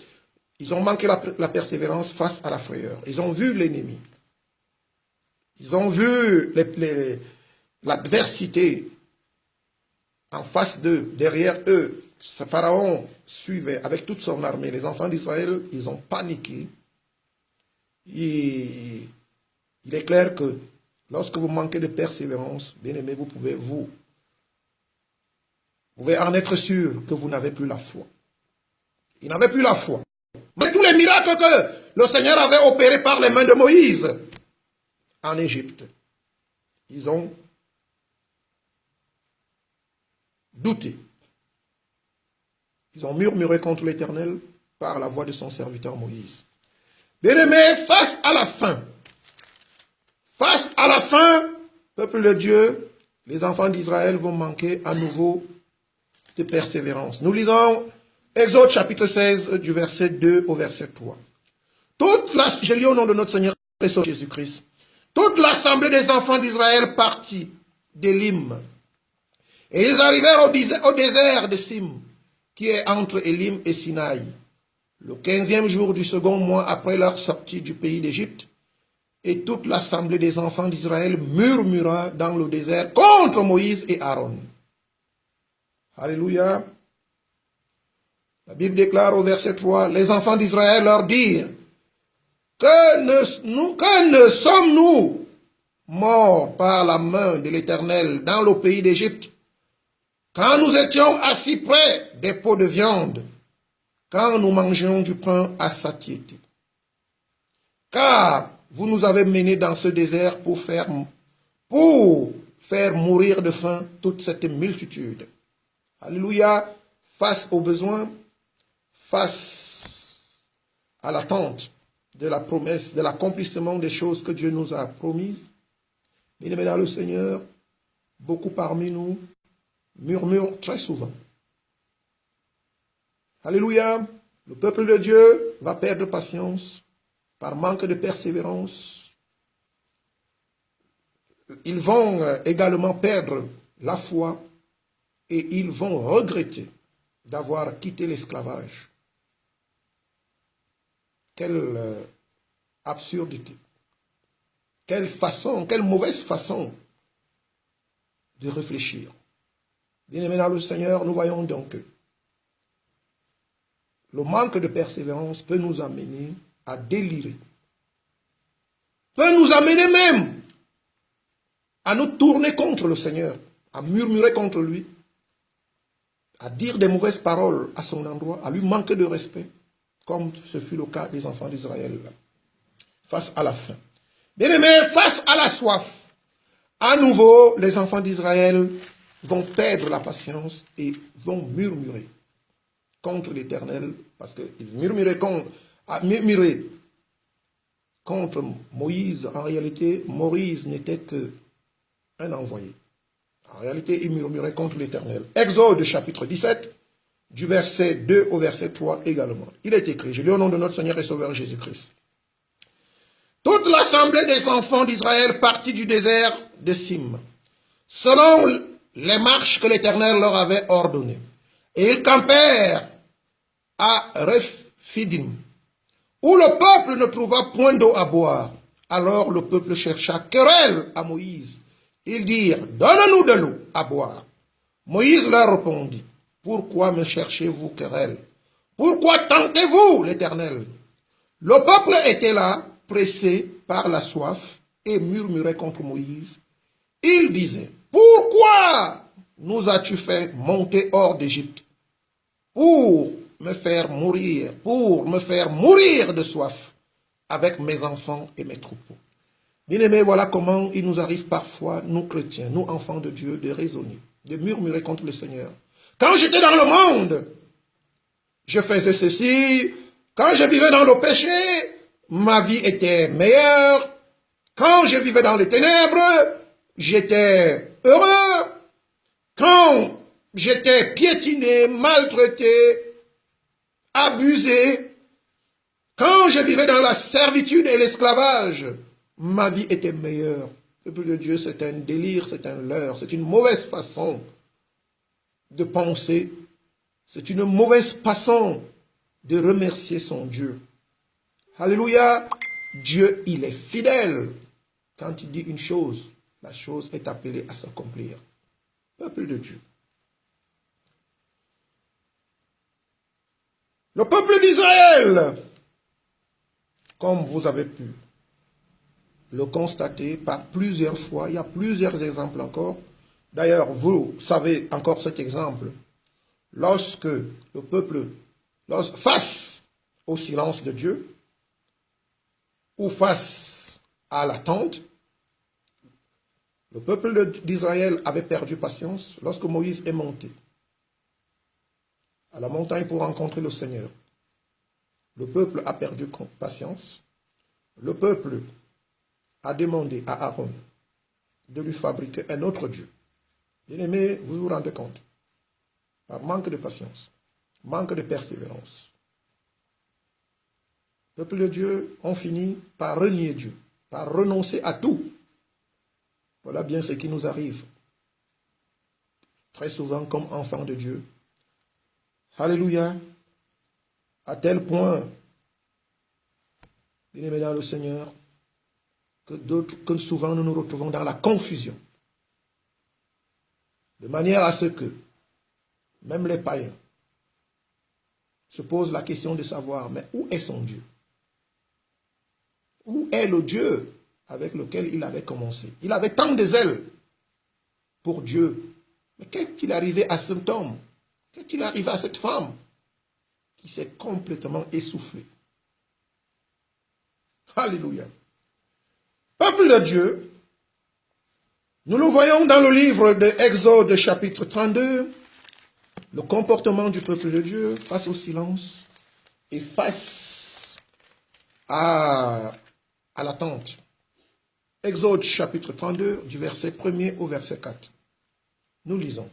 [SPEAKER 1] ils ont manqué la persévérance face à la frayeur. Ils ont vu l'ennemi. Ils ont vu l'adversité en face d'eux, derrière eux. Ce Pharaon suivait avec toute son armée. Les enfants d'Israël, ils ont paniqué. Il est clair que lorsque vous manquez de persévérance, bien aimé, vous pouvez en être sûr que vous n'avez plus la foi. Ils n'avaient plus la foi. Mais tous les miracles que le Seigneur avait opérés par les mains de Moïse en Égypte, ils ont douté. Ils ont murmuré contre l'Éternel par la voix de son serviteur Moïse. Bien-aimés, face à la fin, peuple de Dieu, les enfants d'Israël vont manquer à nouveau de persévérance. Nous lisons Exode chapitre 16 du verset 2 au verset 3. Je lis au nom de notre Seigneur Jésus-Christ. Toute l'assemblée des enfants d'Israël partit d'Élim. Et ils arrivèrent au désert de Sim, qui est entre Élim et Sinaï, le 15e jour du second mois après leur sortie du pays d'Égypte. Et toute l'assemblée des enfants d'Israël murmura dans le désert contre Moïse et Aaron. Alléluia. La Bible déclare au verset 3, les enfants d'Israël leur dirent, que ne sommes-nous morts par la main de l'Éternel dans le pays d'Égypte, quand nous étions assis près des pots de viande, quand nous mangions du pain à satiété. Car vous nous avez menés dans ce désert pour faire mourir de faim toute cette multitude. Alléluia, face aux besoins, face à l'attente de la promesse, de l'accomplissement des choses que Dieu nous a promises. Bien-aimés dans le Seigneur, beaucoup parmi nous murmurent très souvent. Alléluia, le peuple de Dieu va perdre patience par manque de persévérance. Ils vont également perdre la foi et ils vont regretter d'avoir quitté l'esclavage. Quelle absurdité. Quelle mauvaise façon de réfléchir. Bien-aimés dans le Seigneur, nous voyons donc que le manque de persévérance peut nous amener à délirer. Peut nous amener même à nous tourner contre le Seigneur, à murmurer contre lui, à dire des mauvaises paroles à son endroit, à lui manquer de respect, comme ce fut le cas des enfants d'Israël face à la faim. Bien-aimés, face à la soif, à nouveau, les enfants d'Israël vont perdre la patience et vont murmurer contre l'Éternel, parce qu'ils murmuraient contre Moïse. En réalité, Moïse n'était qu'un envoyé. En réalité, ils murmuraient contre l'Éternel. Exode chapitre 17, du verset 2 au verset 3 également. Il est écrit, je lis au nom de notre Seigneur et Sauveur Jésus-Christ. toute l'assemblée des enfants d'Israël partit du désert de Sim, selon les marches que l'Éternel leur avait ordonnées. Et ils campèrent à Rephidim, où le peuple ne trouva point d'eau à boire. Alors le peuple chercha querelle à Moïse. Ils dirent, donne-nous de l'eau à boire. Moïse leur répondit, pourquoi me cherchez-vous querelle? Pourquoi tentez-vous l'Éternel? Le peuple était là, pressé par la soif, et murmurait contre Moïse. Il disait, pourquoi nous as-tu fait monter hors d'Égypte pour me faire mourir de soif avec mes enfants et mes troupeaux? Bien-aimés, voilà comment il nous arrive parfois, nous chrétiens, nous enfants de Dieu, de raisonner, de murmurer contre le Seigneur. Quand j'étais dans le monde, je faisais ceci. Quand je vivais dans le péché, ma vie était meilleure. Quand je vivais dans les ténèbres, j'étais heureux. Quand j'étais piétiné, maltraité, abusé, quand je vivais dans la servitude et l'esclavage, ma vie était meilleure. Le peuple de Dieu, c'est un délire, c'est un leurre, c'est une mauvaise façon de penser. C'est une mauvaise façon de remercier son Dieu. Alléluia. Dieu, il est fidèle. Quand il dit une chose, la chose est appelée à s'accomplir. Peuple de Dieu. Le peuple d'Israël, comme vous avez pu le constater par plusieurs fois, il y a plusieurs exemples encore. D'ailleurs, vous savez encore cet exemple. Lorsque le peuple, face au silence de Dieu, ou face à l'attente, le peuple d'Israël avait perdu patience lorsque Moïse est monté à la montagne pour rencontrer le Seigneur. Le peuple a perdu patience. Le peuple a demandé à Aaron de lui fabriquer un autre Dieu. Bien-aimés, vous vous rendez compte, par manque de patience, manque de persévérance, le peuple de Dieu ont fini par renier Dieu, par renoncer à tout. Voilà bien ce qui nous arrive très souvent comme enfants de Dieu. Alléluia. À tel point, bien-aimés dans le Seigneur, que souvent nous nous retrouvons dans la confusion. De manière à ce que même les païens se posent la question de savoir, mais où est son Dieu? Où est le Dieu avec lequel il avait commencé? Il avait tant de zèle pour Dieu. Mais qu'est-il arrivé à cet homme? Qu'est-il arrivé à cette femme qui s'est complètement essoufflée? Alléluia. Peuple de Dieu, nous le voyons dans le livre de Exode chapitre 32, le comportement du peuple de Dieu face au silence et face à l'attente. Exode chapitre 32, du verset 1er au verset 4. Nous lisons.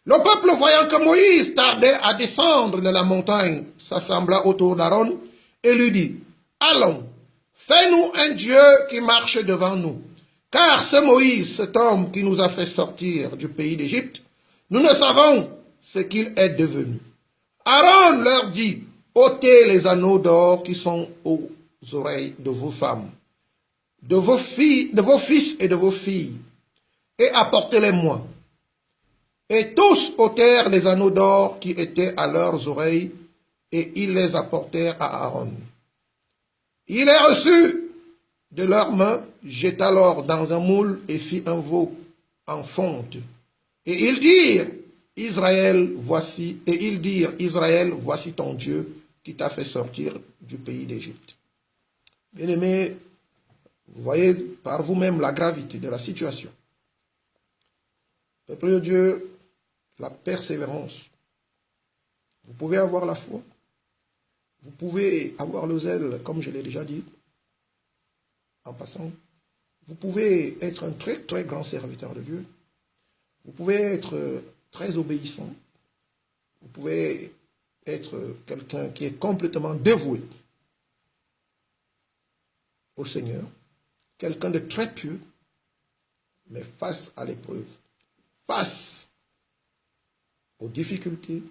[SPEAKER 1] Le peuple, voyant que Moïse tardait à descendre de la montagne, s'assembla autour d'Aaron et lui dit, allons, fais-nous un Dieu qui marche devant nous. Car c'est Moïse, cet homme qui nous a fait sortir du pays d'Égypte. Nous ne savons ce qu'il est devenu. Aaron leur dit, ôtez les anneaux d'or qui sont aux oreilles de vos femmes, de vos fils et de vos filles, et apportez-les-moi. Et tous ôtèrent les anneaux d'or qui étaient à leurs oreilles, et ils les apportèrent à Aaron. Il les reçut de leurs mains, jeta l'or dans un moule et fit un veau en fonte. Et ils dirent, Israël, voici ton Dieu qui t'a fait sortir du pays d'Égypte. Bien-aimés, vous voyez par vous-même la gravité de la situation. Peuple de Dieu, la persévérance. Vous pouvez avoir la foi. Vous pouvez avoir le zèle, comme je l'ai déjà dit, en passant. Vous pouvez être un très très grand serviteur de Dieu. Vous pouvez être très obéissant. Vous pouvez être quelqu'un qui est complètement dévoué. au Seigneur, quelqu'un de très pur, mais face à l'épreuve, face aux difficultés,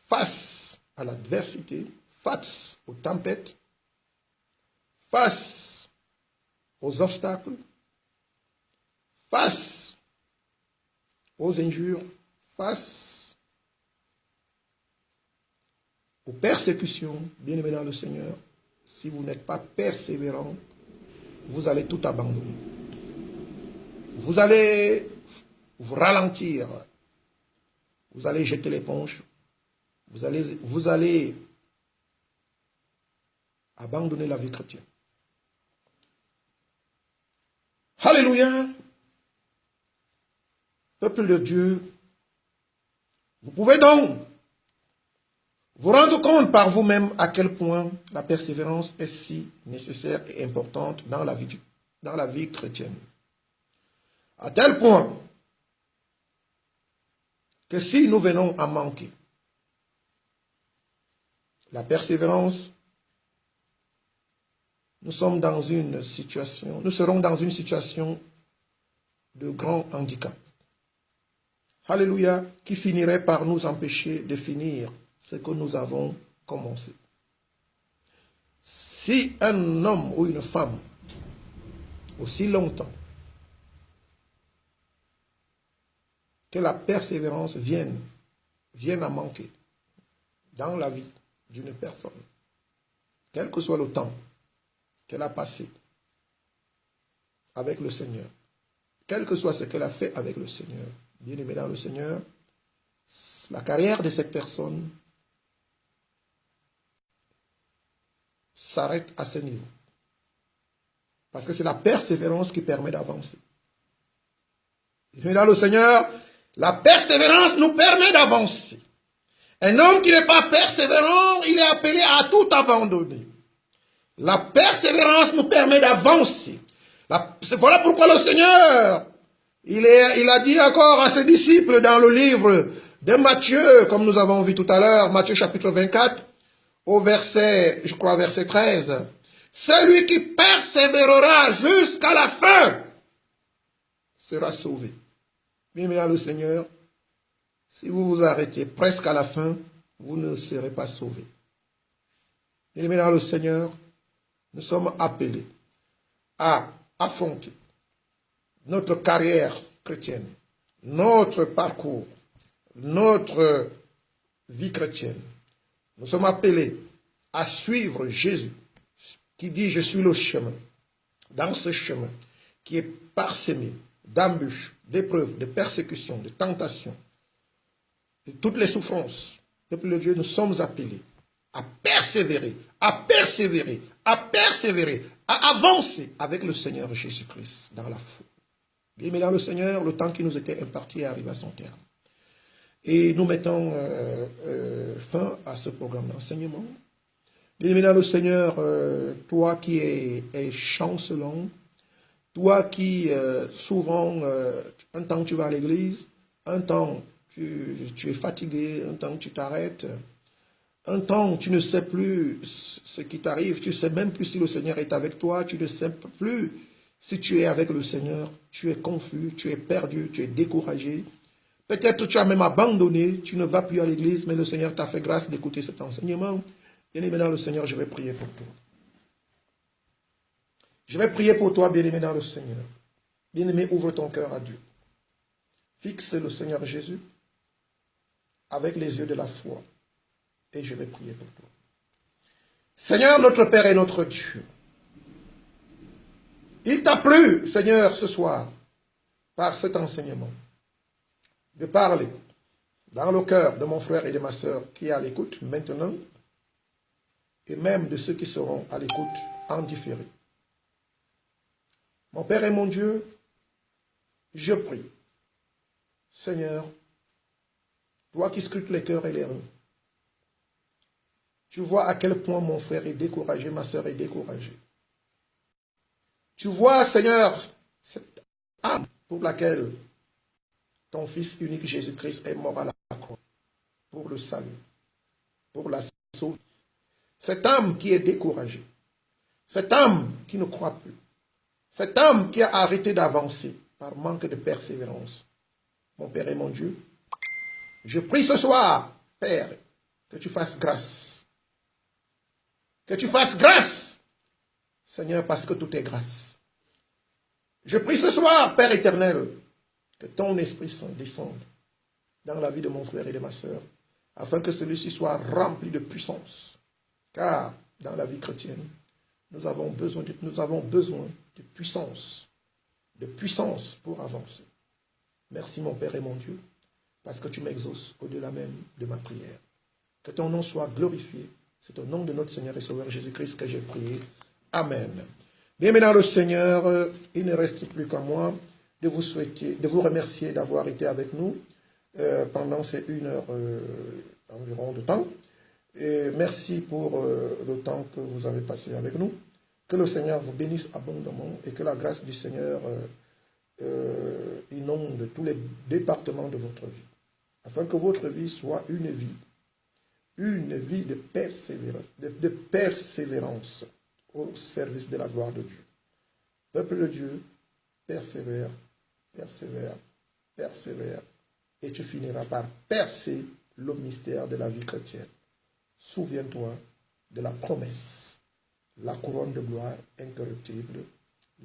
[SPEAKER 1] face à l'adversité, face aux tempêtes, face aux obstacles, face aux injures, face aux persécutions, bien-aimés dans le Seigneur, si vous n'êtes pas persévérant, vous allez tout abandonner. Vous allez vous ralentir. Vous allez jeter l'éponge. Vous allez abandonner la vie chrétienne. Alléluia. Peuple de Dieu, vous pouvez donc vous rendre compte par vous-même à quel point la persévérance est si nécessaire et importante dans la vie chrétienne. À tel point que si nous venons à manquer la persévérance, nous serons dans une situation de grand handicap. Alléluia, qui finirait par nous empêcher de finir ce que nous avons commencé. Si un homme ou une femme, aussi longtemps que la persévérance vienne à manquer dans la vie d'une personne, quel que soit le temps qu'elle a passé avec le Seigneur, quel que soit ce qu'elle a fait avec le Seigneur, bien aimé dans le Seigneur, la carrière de cette personne s'arrête à ce niveau. Parce que c'est la persévérance qui permet d'avancer. Bien aimé dans le Seigneur, la persévérance nous permet d'avancer. Un homme qui n'est pas persévérant, il est appelé à tout abandonner. La persévérance nous permet d'avancer. Voilà pourquoi le Seigneur, il a dit encore à ses disciples dans le livre de Matthieu, comme nous avons vu tout à l'heure, Matthieu chapitre 24, au verset, je crois verset 13, celui qui persévérera jusqu'à la fin sera sauvé. Bien aimé dans le Seigneur, si vous vous arrêtez presque à la fin, vous ne serez pas sauvé. Bien aimé dans le Seigneur, nous sommes appelés à affronter notre carrière chrétienne, notre parcours, notre vie chrétienne. Nous sommes appelés à suivre Jésus, qui dit « Je suis le chemin ». Dans ce chemin qui est parsemé d'embûches, d'épreuves, de persécutions, de tentations, de toutes les souffrances, peuple de Dieu, nous sommes appelés à persévérer, à persévérer, à persévérer, à avancer avec le Seigneur Jésus-Christ dans la foi. Bien aimé dans le Seigneur, le temps qui nous était imparti arrive à son terme. Et nous mettons fin à ce programme d'enseignement. Bien aimé dans le Seigneur, toi qui es chancelant, toi qui souvent, un temps tu vas à l'église, un temps tu es fatigué, un temps tu t'arrêtes, un temps tu ne sais plus ce qui t'arrive, tu ne sais même plus si le Seigneur est avec toi, tu ne sais plus si tu es avec le Seigneur, tu es confus, tu es perdu, tu es découragé. Peut-être tu as même abandonné, tu ne vas plus à l'église, mais le Seigneur t'a fait grâce d'écouter cet enseignement. Bien-aimé dans le Seigneur, je vais prier pour toi. Je vais prier pour toi, bien-aimé dans le Seigneur. Bien-aimé, ouvre ton cœur à Dieu. Fixe le Seigneur Jésus avec les yeux de la foi. Et je vais prier pour toi. Seigneur, notre Père et notre Dieu, il t'a plu, Seigneur, ce soir, par cet enseignement, de parler dans le cœur de mon frère et de ma sœur qui est à l'écoute maintenant, et même de ceux qui seront à l'écoute en différé. Mon Père et mon Dieu, je prie, Seigneur, toi qui scrutes les cœurs et les reins, tu vois à quel point mon frère est découragé, ma sœur est découragée. Tu vois, Seigneur, cette âme pour laquelle ton Fils unique Jésus-Christ est mort à la croix, pour le salut, pour la sauver. Cette âme qui est découragée, Cette âme qui ne croit plus. Cette âme qui a arrêté d'avancer par manque de persévérance. Mon Père et mon Dieu, je prie ce soir, Père, que tu fasses grâce. Que tu fasses grâce, Seigneur, parce que tout est grâce. Je prie ce soir, Père éternel, que ton Esprit Saint descende dans la vie de mon frère et de ma sœur, afin que celui-ci soit rempli de puissance. Car dans la vie chrétienne, nous avons besoin de puissance pour avancer. Merci mon Père et mon Dieu, parce que tu m'exauces au-delà même de ma prière. Que ton nom soit glorifié. C'est au nom de notre Seigneur et Sauveur Jésus-Christ que j'ai prié. Amen. Bien maintenant le Seigneur, il ne reste plus qu'à moi de vous remercier d'avoir été avec nous pendant ces 1 heure environ de temps. Et merci pour le temps que vous avez passé avec nous. Que le Seigneur vous bénisse abondamment et que la grâce du Seigneur inonde tous les départements de votre vie. Afin que votre vie soit une vie de persévérance au service de la gloire de Dieu. Peuple de Dieu, persévère, persévère, persévère, et tu finiras par percer le mystère de la vie chrétienne. Souviens-toi de la promesse, la couronne de gloire incorruptible,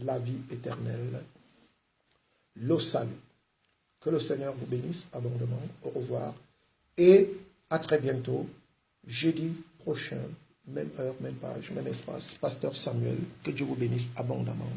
[SPEAKER 1] la vie éternelle, le salut. Que le Seigneur vous bénisse abondamment. Au revoir et à très bientôt, jeudi prochain, même heure, même page, même espace. Pasteur Samuel, que Dieu vous bénisse abondamment.